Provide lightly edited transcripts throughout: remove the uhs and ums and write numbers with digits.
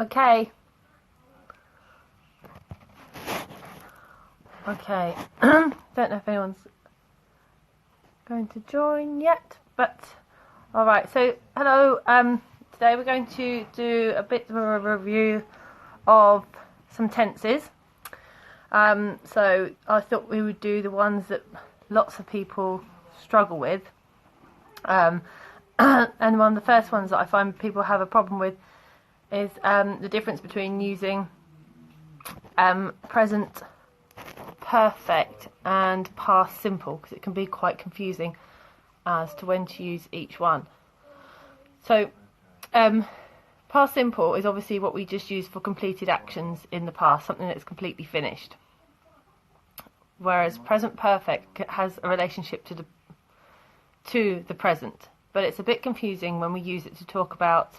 Okay. Okay. Don't know if anyone's going to join yet, but alright, so hello. Today we're going to do a bit of a review of some tenses. So I thought we would do the ones that lots of people struggle with. And one of the first ones that I find people have a problem with is the difference between using present perfect and past simple, because it can be quite confusing as to when to use each one. So past simple is obviously what we just use for completed actions in the past, something that's completely finished, whereas present perfect has a relationship to the present, but it's a bit confusing when we use it to talk about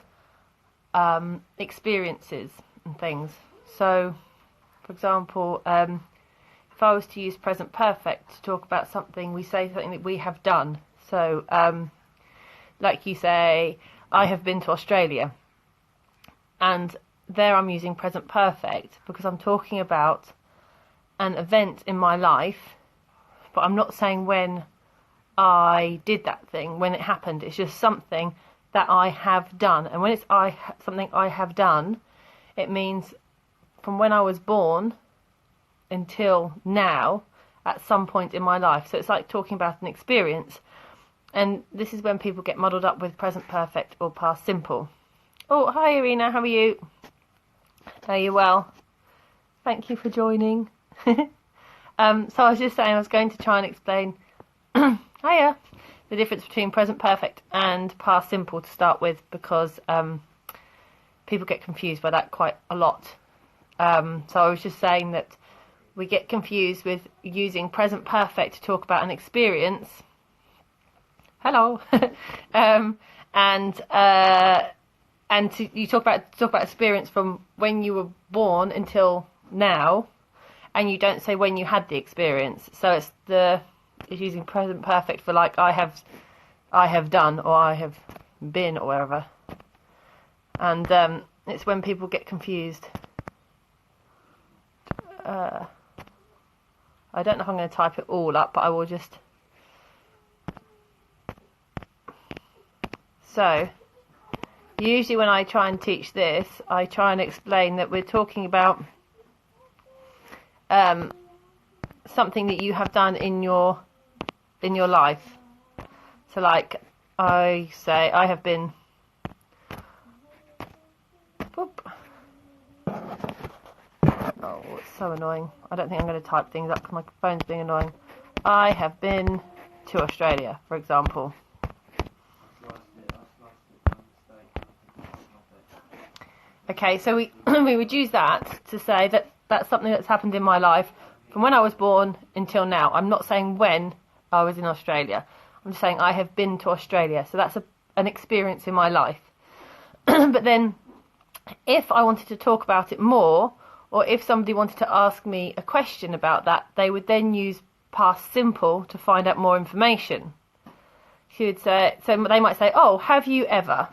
experiences and things. So for example, if I was to use present perfect to talk about something, we say something that we have done. So like you say, I have been to Australia, and there I'm using present perfect because I'm talking about an event in my life, but I'm not saying when I did that thing, when it happened. It's just something that I have done. And when it's something I have done, it means from when I was born until now, at some point in my life. So it's like talking about an experience. And this is when people get muddled up with present perfect or past simple. Oh, hi Irina, how are you? Are you well? Thank you for joining. So I was just saying, I was going to try and explain hiya, the difference between present perfect and past simple to start with, because people get confused by that quite a lot. So I was just saying that we get confused with using present perfect to talk about an experience. Hello. You talk about experience from when you were born until now, and you don't say when you had the experience. So it's using present perfect for like I have done, or I have been, or wherever. And it's when people get confused. I don't know if I'm going to type it all up, but I will just. So usually when I try and teach this, I try and explain that we're talking about something that you have done in your life. So like I say, I have been oh, it's so annoying. I don't think I'm going to type things up because my phone's being annoying. I have been to Australia, for example. Okay, so we would use that to say that that's something that's happened in my life from when I was born until now. I'm not saying when I was in Australia. I'm just saying I have been to Australia. So that's an experience in my life. But then if I wanted to talk about it more, or if somebody wanted to ask me a question about that, they would then use past simple to find out more information. She would say, so they might say, oh, have you ever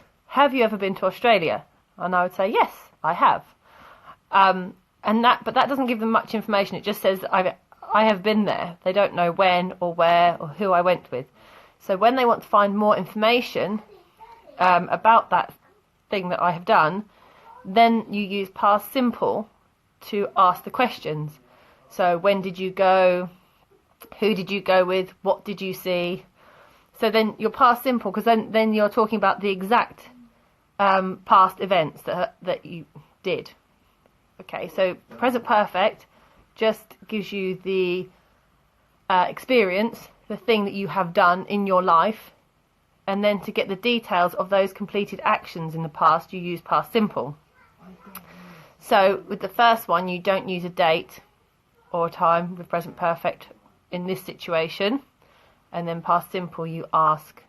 been to Australia? And I would say, yes, I have. But that doesn't give them much information. It just says I have been there. They don't know when or where or who I went with. So when they want to find more information about that thing that I have done, then you use past simple to ask the questions. So when did you go? Who did you go with? What did you see? So then you're past simple, because then you're talking about the exact past events that you did. Okay, so present perfect just gives you the experience, the thing that you have done in your life, and then to get the details of those completed actions in the past, you use past simple. So with the first one, you don't use a date or a time with present perfect in this situation, and then past simple you ask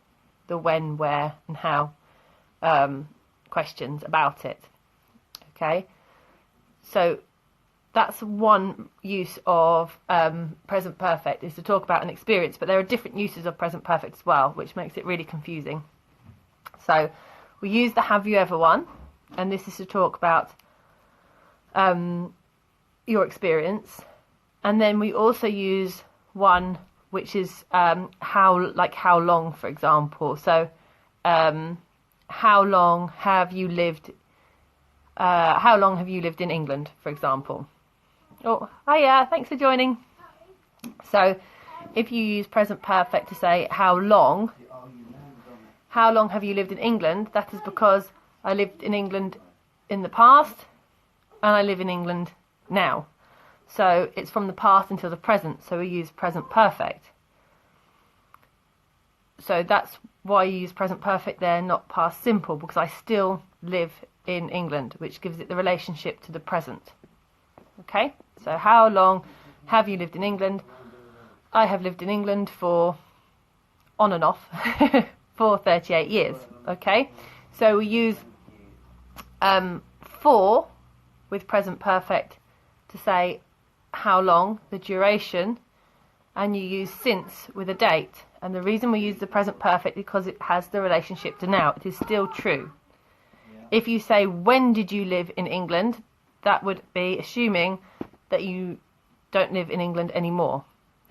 the when, where and how questions about it. Okay, so that's one use of present perfect, is to talk about an experience, but there are different uses of present perfect as well, which makes it really confusing. So we use the have you ever one, and this is to talk about your experience. And then we also use one which is how long, for example. So how long have you lived in England, for example? Oh, hiya, thanks for joining. So if you use present perfect to say how long have you lived in England, that is because I lived in England in the past and I live in England now. So it's from the past until the present, so we use present perfect. So that's why you use present perfect there, not past simple, because I still live in England, which gives it the relationship to the present. Okay, so how long have you lived in England? I have lived in England for, on and off, for 38 years. Okay, so we use for with present perfect to say how long, the duration, and you use since with a date. And the reason we use the present perfect is because it has the relationship to now. It is still true. If you say when did you live in England, that would be assuming that you don't live in England anymore.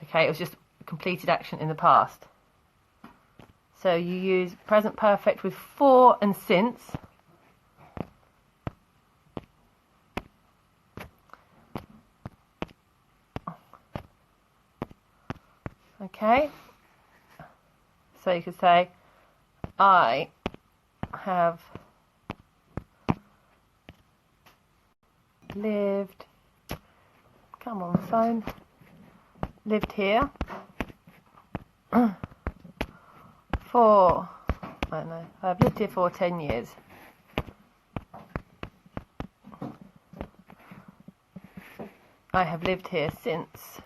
Okay, it was just a completed action in the past. So you use present perfect with for and since. Okay, so you could say I have lived, come on phone, lived here for, I don't know, I've lived here for 10 years. I have lived here since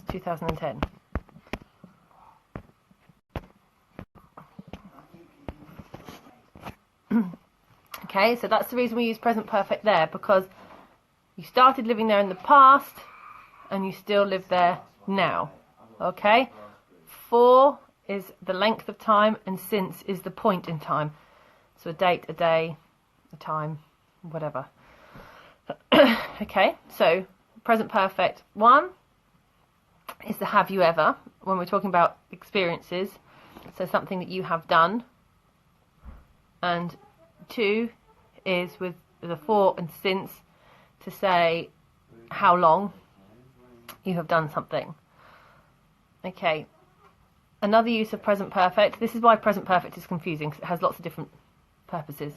2010. Okay, so that's the reason we use present perfect there, because you started living there in the past and you still live there now. Okay, for is the length of time and since is the point in time. So a date, a day, a time, whatever. Okay, so present perfect one is the have you ever, when we're talking about experiences, so something that you have done. And two is with the for and since to say how long you have done something. Okay, another use of present perfect, this is why present perfect is confusing, because it has lots of different purposes.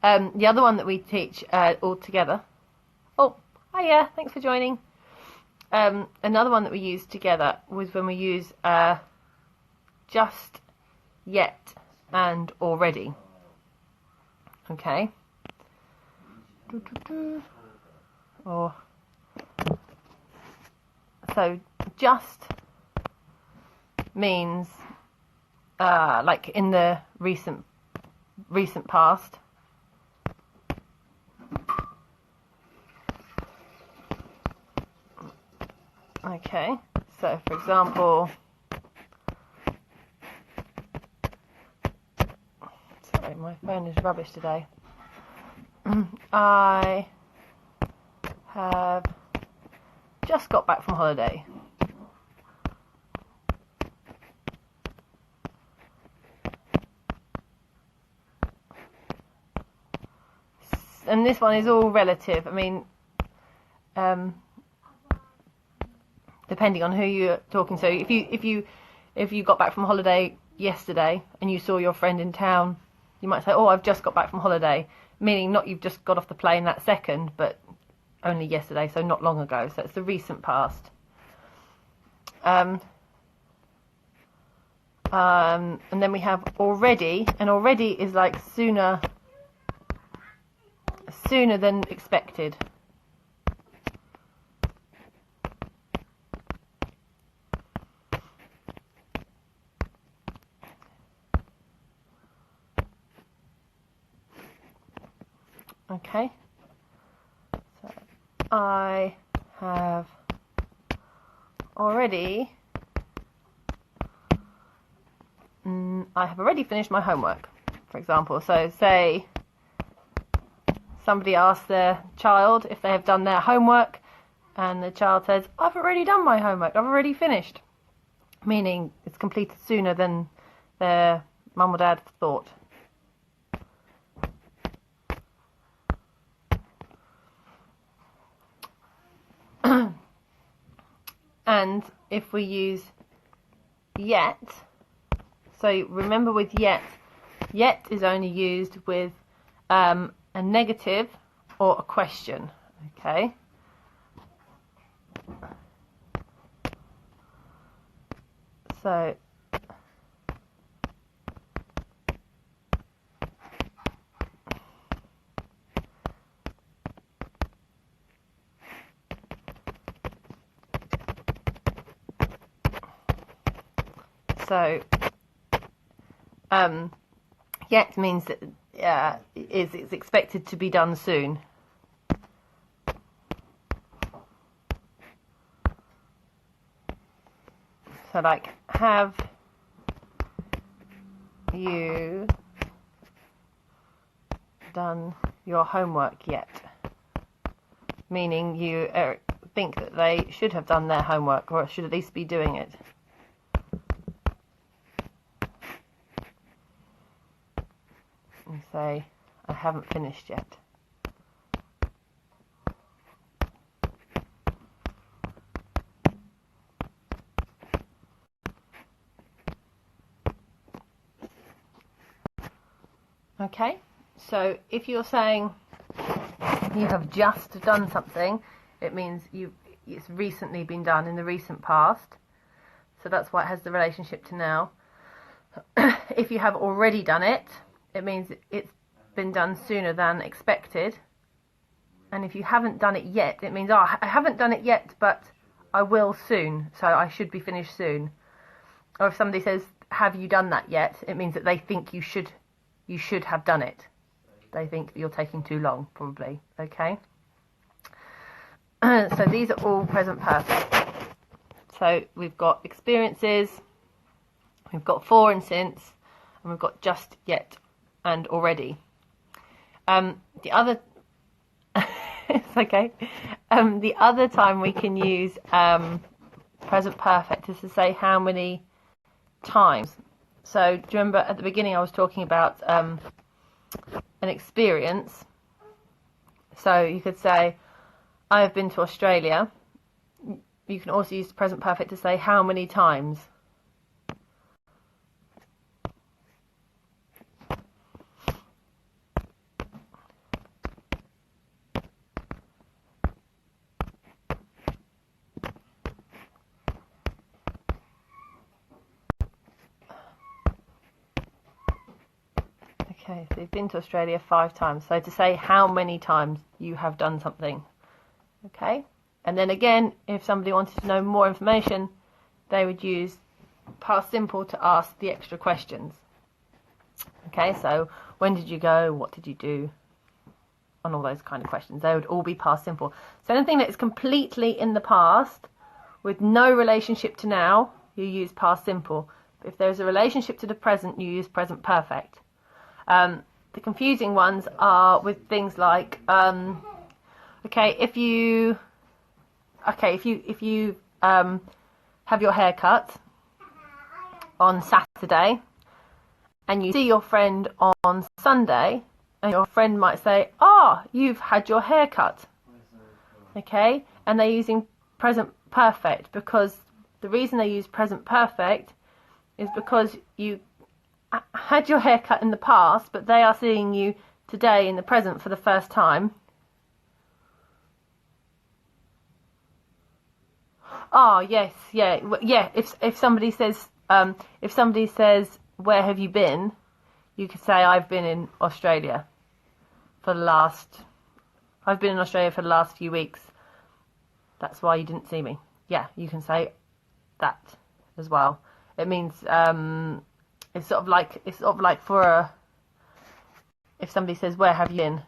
The other one that we teach all together, oh hiya, thanks for joining. Another one that we use together was when we use just, yet, and already. Okay. Or so just means like in the recent past. Okay, so for example, sorry, my phone is rubbish today. I have just got back from holiday. And this one is all relative. I mean, depending on who you're talking. So if you got back from holiday yesterday and you saw your friend in town, you might say, "Oh, I've just got back from holiday," meaning not you've just got off the plane that second, but only yesterday, so not long ago. So it's the recent past. And then we have already, and already is like sooner than expected. Okay, so I have already finished my homework. for example. So say somebody asks their child if they have done their homework, and the child says, I've already done my homework, I've already finished, meaning it's completed sooner than their mum or dad thought. And if we use yet, so remember with yet is only used with a negative or a question, okay? So yet means that it's expected to be done soon. So like, have you done your homework yet? Meaning you think that they should have done their homework, or should at least be doing it. And say, I haven't finished yet. Okay, so if you're saying you have just done something, it means it's recently been done, in the recent past. So that's why it has the relationship to now. If you have already done it, it means it's been done sooner than expected. And if you haven't done it yet, it means, I haven't done it yet, but I will soon, so I should be finished soon. Or if somebody says, have you done that yet, it means that they think you should have done it. They think that you're taking too long, probably. Okay? So these are all present perfect. So we've got experiences, we've got for and since, and we've got just, yet, and already. The other it's okay. The other time we can use present perfect is to say how many times. So do you remember at the beginning I was talking about an experience? So you could say, I have been to Australia. You can also use the present perfect to say how many times. Okay, so you've been to Australia 5 times. So to say how many times you have done something. Okay, and then again, if somebody wanted to know more information, they would use past simple to ask the extra questions. Okay, so when did you go? What did you do? And all those kind of questions. They would all be past simple. So anything that is completely in the past with no relationship to now, you use past simple. But if there's a relationship to the present, you use present perfect. The confusing ones are with things like, if you have your hair cut on Saturday and you see your friend on Sunday, and your friend might say, you've had your hair cut. Okay, and they're using present perfect, because the reason they use present perfect is because you had your hair cut in the past, but they are seeing you today in the present for the first time. Yes, yeah. If somebody says where have you been, you could say I've been in Australia for the last few weeks. That's why you didn't see me. Yeah, you can say that as well. It means it's sort of like if somebody says where have you been,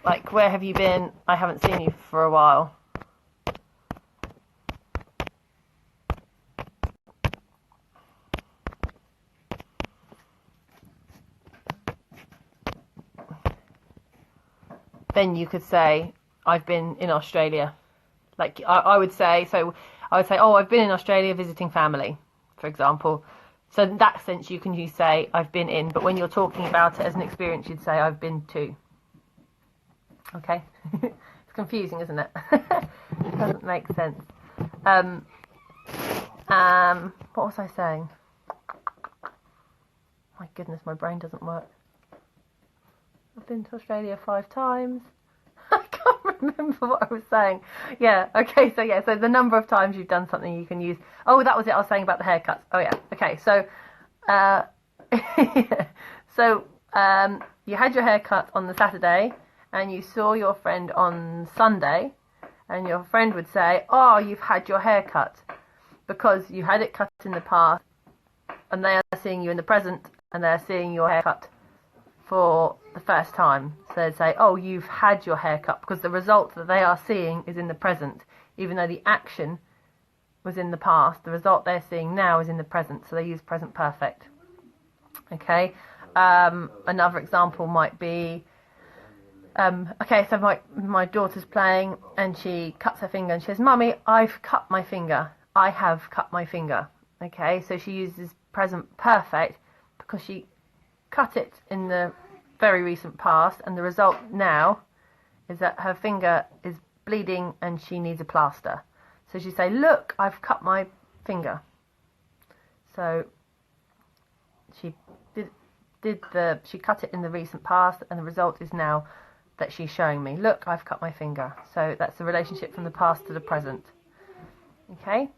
like where have you been? I haven't seen you for a while. then you could say, I've been in Australia. Like I would say, oh, I've been in Australia visiting family, for example. So in that sense, you can say, I've been in. But when you're talking about it as an experience, you'd say, I've been to. Okay? It's confusing, isn't it? It doesn't make sense. What was I saying? My goodness, my brain doesn't work. I've been to Australia 5 times. I can't remember what I was saying. Yeah, okay, so the number of times you've done something you can use. Oh, that was it, I was saying about the haircuts. Oh yeah, okay, so you had your haircut on the Saturday and you saw your friend on Sunday, and your friend would say, oh, you've had your haircut, because you had it cut in the past and they are seeing you in the present and they're seeing your haircut for the first time. So they'd say, oh, you've had your haircut, because the result that they are seeing is in the present. Even though the action was in the past, the result they're seeing now is in the present. So they use present perfect. Okay. Another example might be, okay, so my daughter's playing and she cuts her finger and she says, Mummy, I've cut my finger. I have cut my finger. Okay, so she uses present perfect because she cut it in the very recent past, and the result now is that her finger is bleeding and she needs a plaster. So she say, look, I've cut my finger. So she she cut it in the recent past, and the result is now that she's showing me, look, I've cut my finger. So that's the relationship from the past to the present. Okay,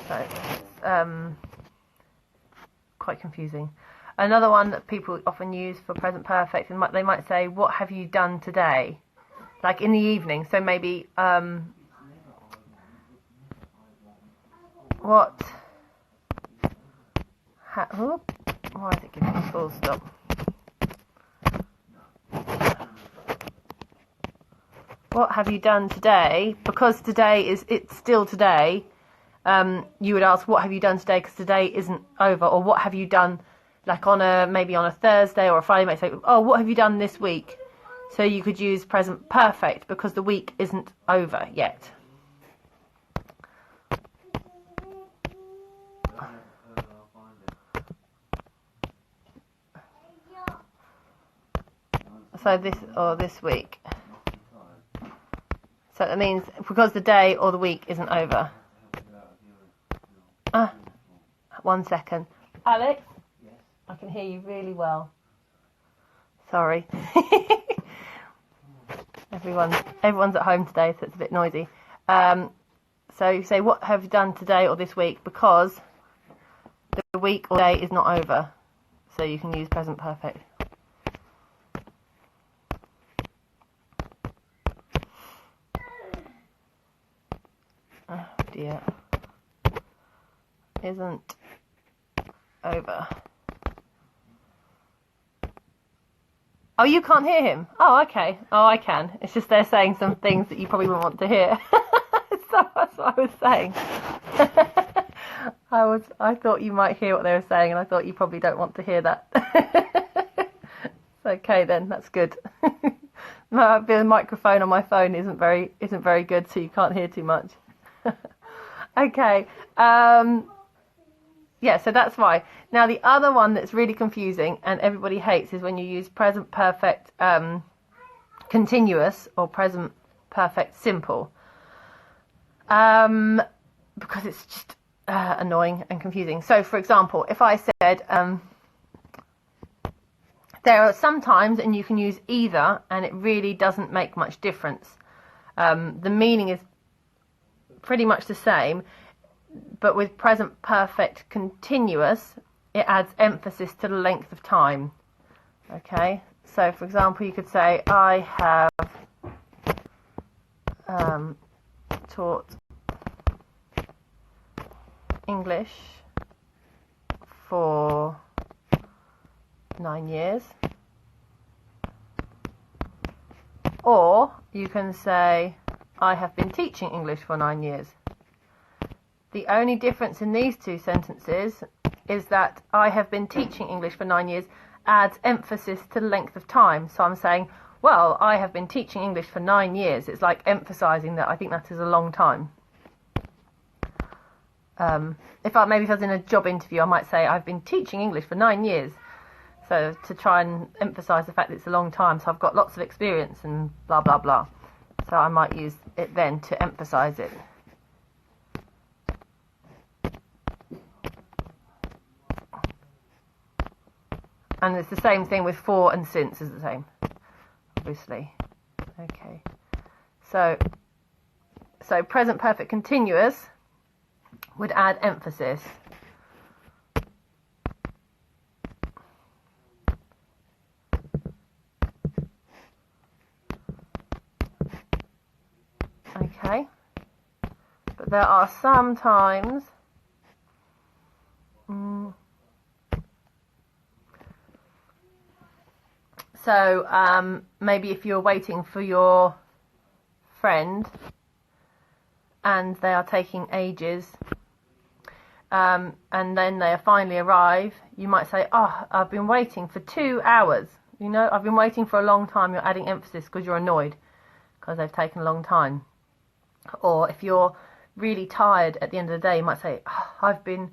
so it's quite confusing. Another one that people often use for present perfect, and they might say, what have you done today? Like in the evening. So maybe, why is it giving me a full stop? What have you done today? Because today it's still today. You would ask, what have you done today? Because today isn't over. Or what have you done, like maybe on a Thursday or a Friday? You might say, oh, what have you done this week? So you could use present perfect because the week isn't over yet. So this week. So that means because the day or the week isn't over. 1 second. Alex? Yes. I can hear you really well. Sorry. Everyone's at home today, so it's a bit noisy. So you say, what have you done today or this week? Because the week or day is not over. So you can use present perfect. Oh dear. Isn't over. Oh, you can't hear him? Oh, okay. Oh, I can. It's just they're saying some things that you probably wouldn't want to hear. So that's what I was saying. I thought you might hear what they were saying, and I thought you probably don't want to hear that. It's okay then, that's good. The microphone on my phone isn't very good, so you can't hear too much. Okay. Yeah, so that's why. Now the other one that's really confusing and everybody hates is when you use present perfect continuous or present perfect simple. Because it's just annoying and confusing. So for example, if I said there are some times, and you can use either, and it really doesn't make much difference. The meaning is pretty much the same, but with present perfect continuous, it adds emphasis to the length of time. Okay, so for example, you could say, I have taught English for 9 years. Or you can say, I have been teaching English for 9 years. The only difference in these two sentences is that I have been teaching English for 9 years adds emphasis to the length of time. So I'm saying, well, I have been teaching English for 9 years. It's like emphasising that I think that is a long time. If I was in a job interview, I might say I've been teaching English for 9 years. So to try and emphasise the fact that it's a long time, so I've got lots of experience and blah, blah, blah. So I might use it then to emphasise it. And it's the same thing with for and since is the same, obviously. Okay. So present perfect continuous would add emphasis. Okay. But there are some times so maybe if you're waiting for your friend and they are taking ages, and then they finally arrive, you might say, oh, I've been waiting for 2 hours. You know, I've been waiting for a long time. You're adding emphasis because you're annoyed because they've taken a long time. Or if you're really tired at the end of the day, you might say, oh, I've been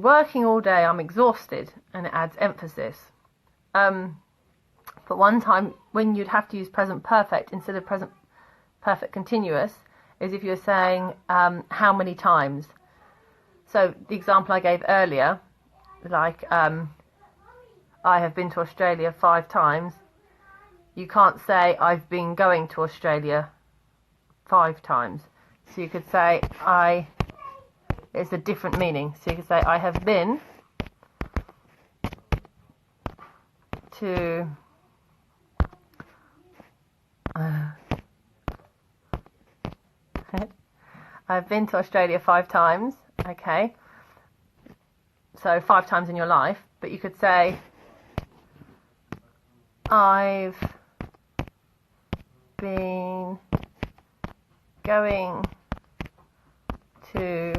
working all day, I'm exhausted, and it adds emphasis. But one time when you'd have to use present perfect instead of present perfect continuous is if you're saying how many times. So the example I gave earlier, like I have been to Australia 5 times, you can't say I've been going to Australia 5 times. So you could say it's a different meaning. So you could say I have been to I've been to Australia 5 times. Okay, so 5 times in your life, but you could say I've been going to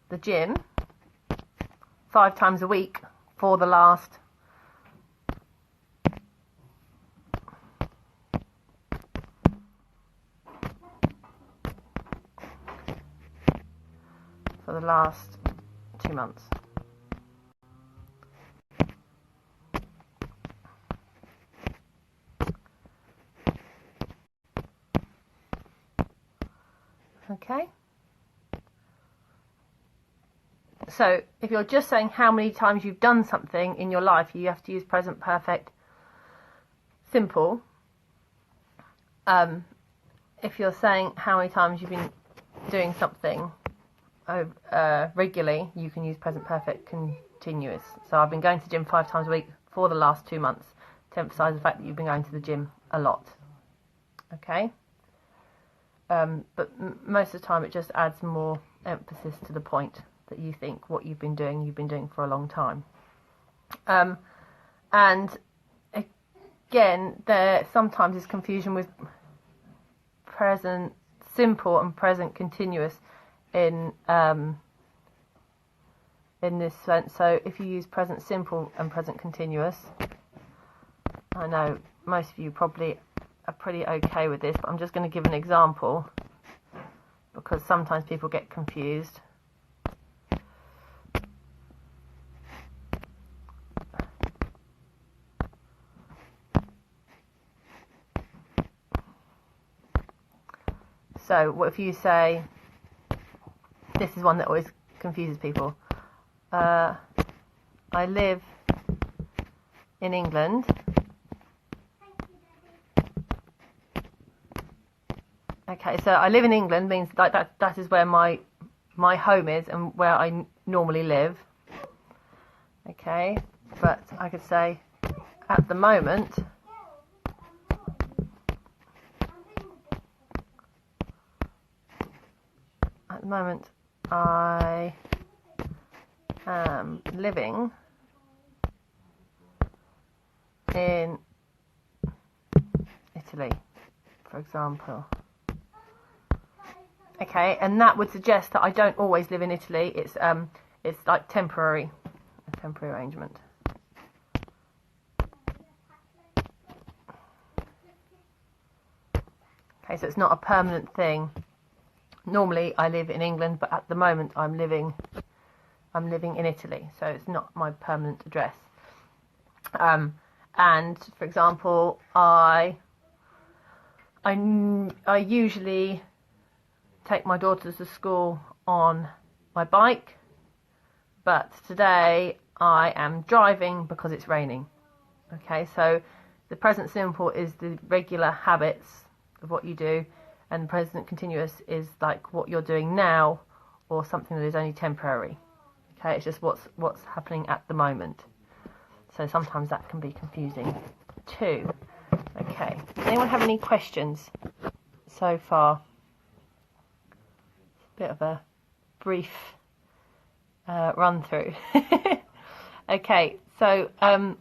the gym 5 times a week for the last for the last 2 months. Okay. So if you're just saying how many times you've done something in your life, you have to use present perfect simple. If you're saying how many times you've been doing something regularly, you can use present perfect continuous. So I've been going to the gym 5 times a week for the last 2 months to emphasise the fact that you've been going to the gym a lot. Okay. But most of the time it just adds more emphasis to the point that you think what you've been doing for a long time. And again, there sometimes is confusion with present simple and present continuous in this sense. So if you use present simple and present continuous, I know most of you probably are pretty okay with this, but I'm just going to give an example because sometimes people get confused. So what if you say, this is one that always confuses people, I live in England. Okay, so I live in England means that is where my home is and where I normally live. Okay, but I could say at the moment I am living in Italy, for example. Okay, and that would suggest that I don't always live in Italy. It's like a temporary arrangement. Okay, so it's not a permanent thing. Normally I live in England, but at the moment I'm living in Italy, so it's not my permanent address. And for example, I usually take my daughters to school on my bike, but today I am driving because it's raining. Okay, so the present simple is the regular habits of what you do, and the present continuous is like what you're doing now, or something that is only temporary. Okay, it's just what's happening at the moment. So sometimes that can be confusing too. Okay, does anyone have any questions so far? Bit of a brief run through. Okay, so the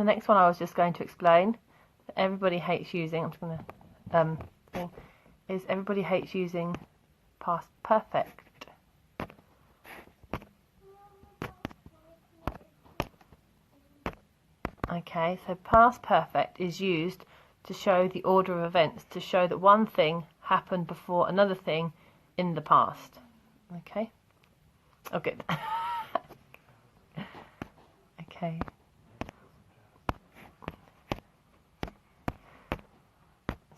next one I was just going to explain that everybody hates using. I'm just going to is everybody hates using past perfect. Okay, so past perfect is used to show the order of events, to show that one thing happened before another thing in the past. Okay? Oh, good. Okay.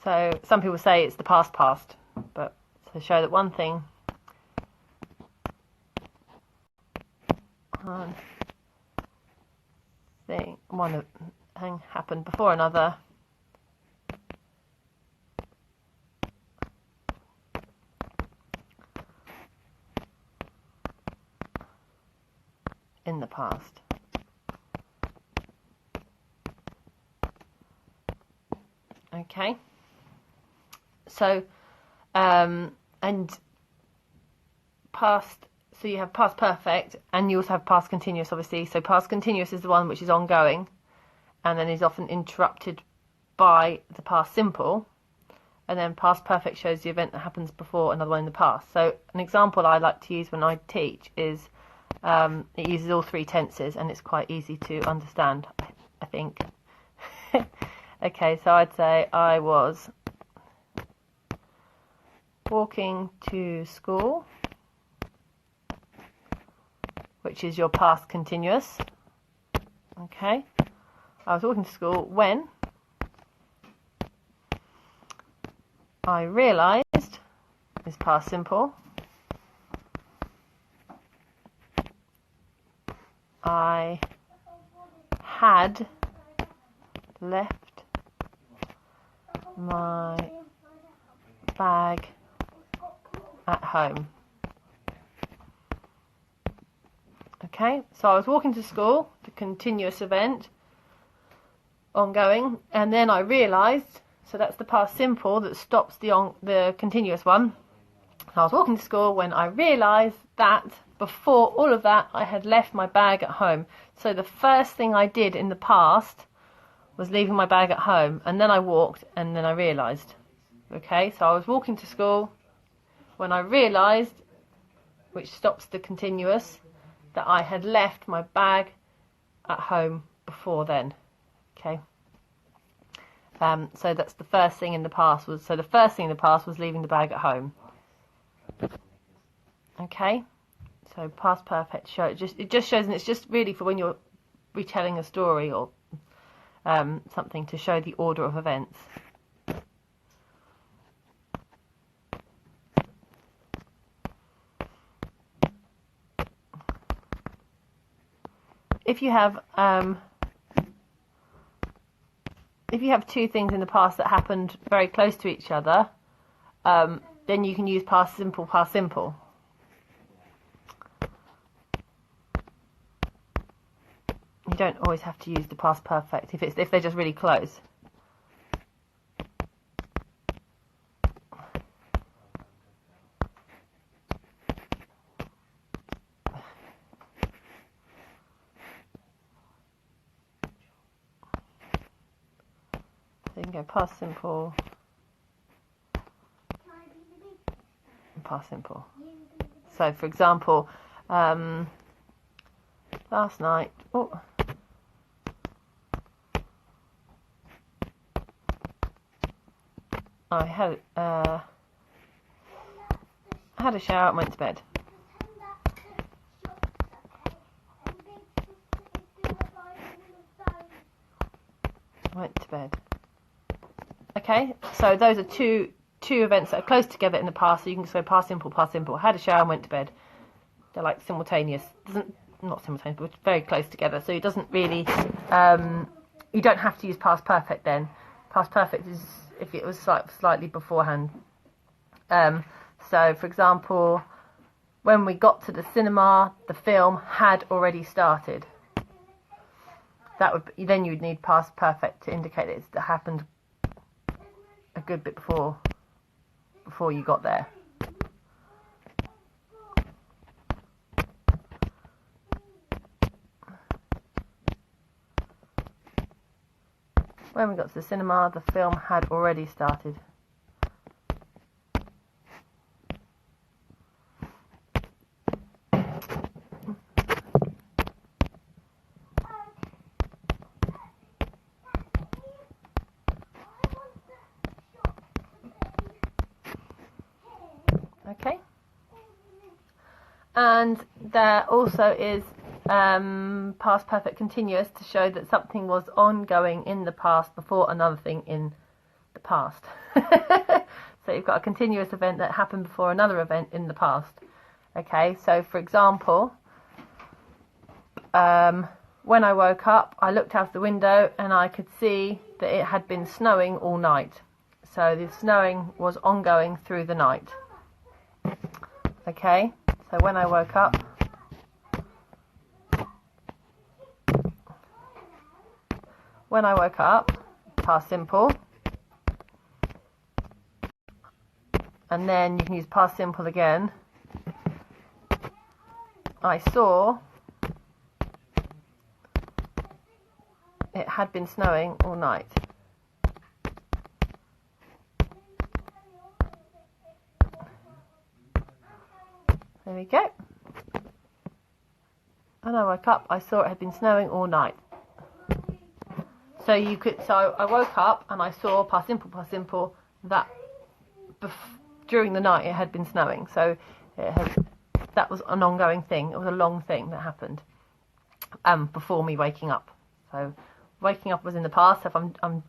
So some people say it's the past, but to show that one thing one thing happened before another in the past. Okay, so and past, so you have past perfect and you also have past continuous, obviously. So past continuous is the one which is ongoing and then is often interrupted by the past simple, and then past perfect shows the event that happens before another one in the past. So an example I like to use when I teach is it uses all three tenses and it's quite easy to understand, I think. Okay, so I'd say I was walking to school, which is your past continuous. Okay, I was walking to school when I realised, is past simple, I had left my bag at home. Okay, so I was walking to school, the continuous event, ongoing, and then I realised, so that's the past simple that stops the continuous one. So I was walking to school when I realised that before all of that I had left my bag at home. So the first thing I did in the past was leaving my bag at home, and then I walked and then I realised. Okay, so I was walking to school when I realised, which stops the continuous, that I had left my bag at home before then. Okay, so that's the first thing in the past was, so the first thing in the past was leaving the bag at home. Okay, so past perfect show, it just shows, and it's just really for when you're retelling a story or something, to show the order of events. If you have two things in the past that happened very close to each other, then you can use past simple, past simple. You don't always have to use the past perfect if they're just really close. So you can go past simple and past simple. So for example, last night, I had a shower and went to bed. Went to bed. Okay, so those are two events that are close together in the past, so you can just go past simple, had a shower and went to bed. They're like simultaneous. Not simultaneous, but very close together. So it doesn't really, you don't have to use past perfect then. Past perfect is if it was slightly beforehand. So, for example, when we got to the cinema, the film had already started. Then you'd need past perfect to indicate it happened a good bit before you got there. When we got to the cinema, the film had already started. Okay. And there also is past perfect continuous to show that something was ongoing in the past before another thing in the past. So you've got a continuous event that happened before another event in the past. Okay, so for example, when I woke up, I looked out the window and I could see that it had been snowing all night. So the snowing was ongoing through the night. Okay, so when I woke up, past simple, and then you can use past simple again. I saw it had been snowing all night. There we go. And I woke up, I saw it had been snowing all night. So I woke up and I saw past simple that during the night it had been snowing. So that was an ongoing thing. It was a long thing that happened before me waking up. So waking up was in the past. So if I'm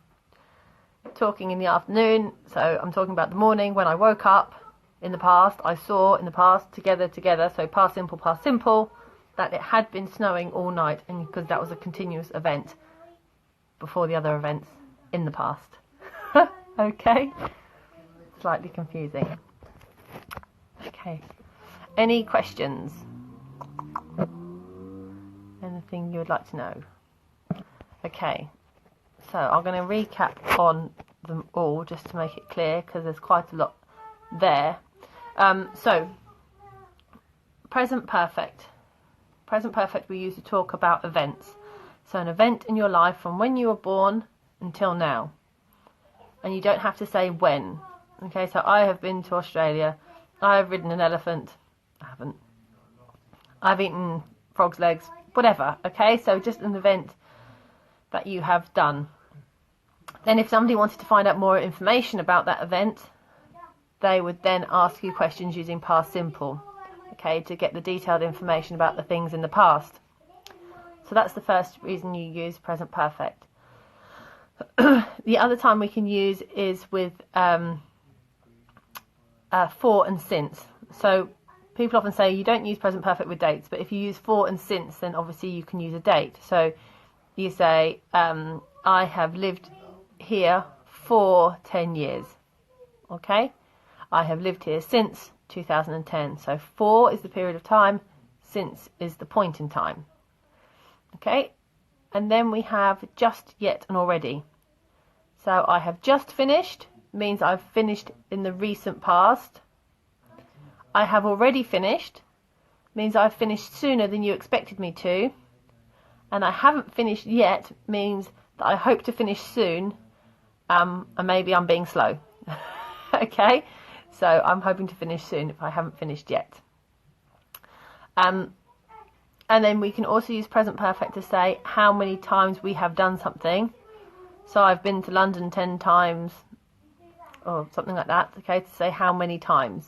talking in the afternoon, so I'm talking about the morning when I woke up in the past. I saw in the past together. So past simple that it had been snowing all night, and because that was a continuous event before the other events in the past. Okay, slightly confusing. Okay, any questions? Anything you would like to know? Okay, so I'm going to recap on them all just to make it clear, because there's quite a lot there. So present perfect we use to talk about events. So an event in your life from when you were born until now. And you don't have to say when. Okay, so I have been to Australia. I have ridden an elephant. I haven't. I've eaten frog's legs. Whatever. Okay, so just an event that you have done. Then if somebody wanted to find out more information about that event, they would then ask you questions using past simple. Okay, to get the detailed information about the things in the past. So that's the first reason you use present perfect. The other time we can use is with for and since. So people often say you don't use present perfect with dates, but if you use for and since, then obviously you can use a date. So you say, I have lived here for 10 years. Okay? I have lived here since 2010. So for is the period of time, since is the point in time. Okay, and then we have just, yet and already. So I have just finished means I've finished in the recent past. I have already finished means I've finished sooner than you expected me to. And I haven't finished yet means that I hope to finish soon, and maybe I'm being slow. Okay, so I'm hoping to finish soon if I haven't finished yet. And then we can also use present perfect to say how many times we have done something. So I've been to London 10 times. or something like that, okay, to say how many times.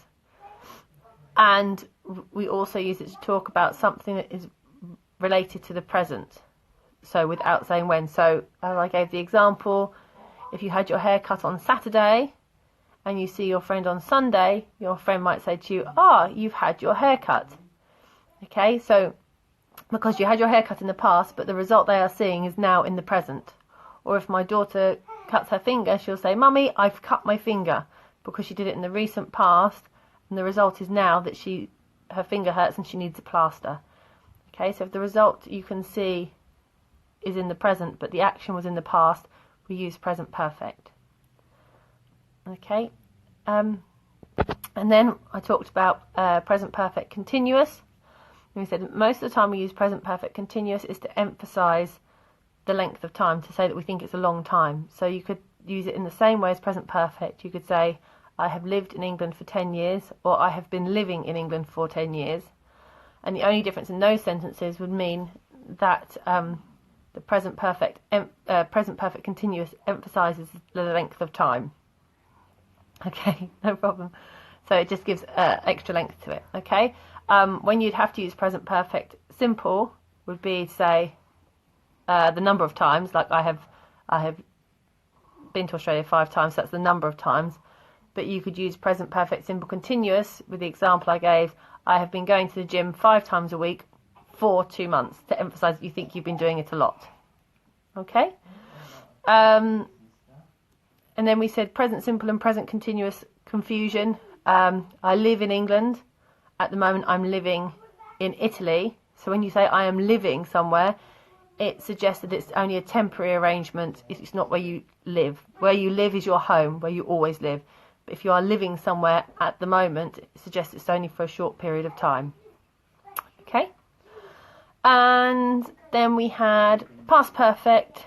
And we also use it to talk about something that is related to the present, so without saying when. So as I gave the example, if you had your hair cut on Saturday and you see your friend on Sunday, your friend might say to you, you've had your hair cut. Okay, so because you had your hair cut in the past, but the result they are seeing is now in the present. Or if my daughter cuts her finger, she'll say, Mummy, I've cut my finger, because she did it in the recent past, and the result is now that her finger hurts and she needs a plaster. Okay, so if the result you can see is in the present, but the action was in the past, we use present perfect. Okay, and then I talked about present perfect continuous. And we said most of the time we use present perfect continuous is to emphasise the length of time, to say that we think it's a long time. So you could use it in the same way as present perfect. You could say, I have lived in England for 10 years, or I have been living in England for 10 years. And the only difference in those sentences would mean that the present perfect continuous emphasises the length of time. Okay, no problem. So it just gives extra length to it. Okay, when you'd have to use present perfect simple would be, say, the number of times. Like I have been to Australia 5 times, so that's the number of times. But you could use present perfect simple continuous with the example I gave. I have been going to the gym 5 times a week for 2 months, to emphasise that you think you've been doing it a lot. Okay? And then we said present simple and present continuous confusion. I live in England. At the moment I'm living in Italy. So when you say I am living somewhere, it suggests that it's only a temporary arrangement. It's not where you live. Where you live is your home, where you always live. But if you are living somewhere at the moment, it suggests it's only for a short period of time. Okay? And then we had past perfect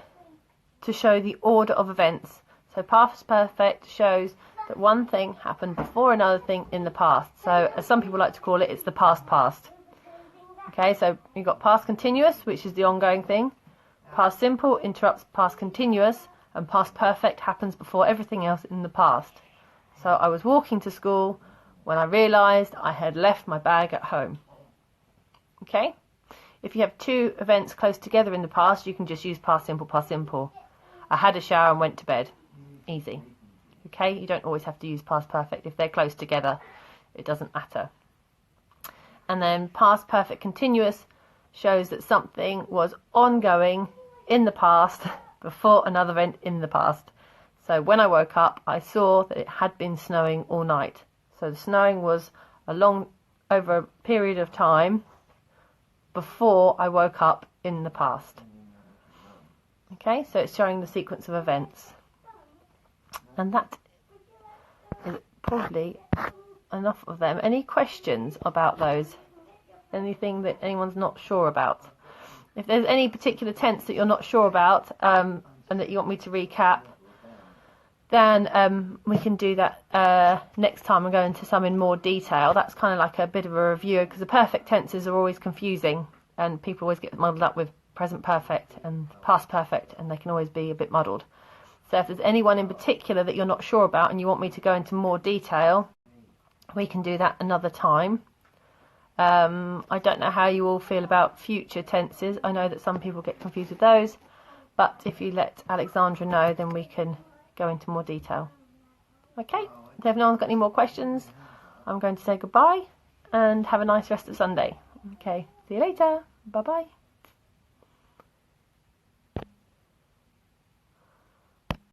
to show the order of events. So past perfect shows that one thing happened before another thing in the past. So as some people like to call it, it's the past past. Okay, so you've got past continuous, which is the ongoing thing. Past simple interrupts past continuous, and past perfect happens before everything else in the past. So I was walking to school when I realised I had left my bag at home. Okay? If you have 2 events close together in the past, you can just use past simple, past simple. I had a shower and went to bed. Easy. Okay? You don't always have to use past perfect. If they're close together, it doesn't matter. And then past perfect continuous shows that something was ongoing in the past before another event in the past. So when I woke up, I saw that it had been snowing all night. So the snowing was over a period of time before I woke up in the past. Okay, so it's showing the sequence of events. And that is probably enough of them. Any questions about those? Anything that anyone's not sure about? If there's any particular tense that you're not sure about and that you want me to recap, then we can do that next time and go into some in more detail. That's kind of like a bit of a review, because the perfect tenses are always confusing and people always get muddled up with present perfect and past perfect, and they can always be a bit muddled. So if there's anyone in particular that you're not sure about and you want me to go into more detail, we can do that another time. I don't know how you all feel about future tenses. I know that some people get confused with those, but if you let Alexandra know, then we can go into more detail. Okay, if no one's got any more questions, I'm going to say goodbye and have a nice rest of Sunday. Okay, see you later. Bye bye.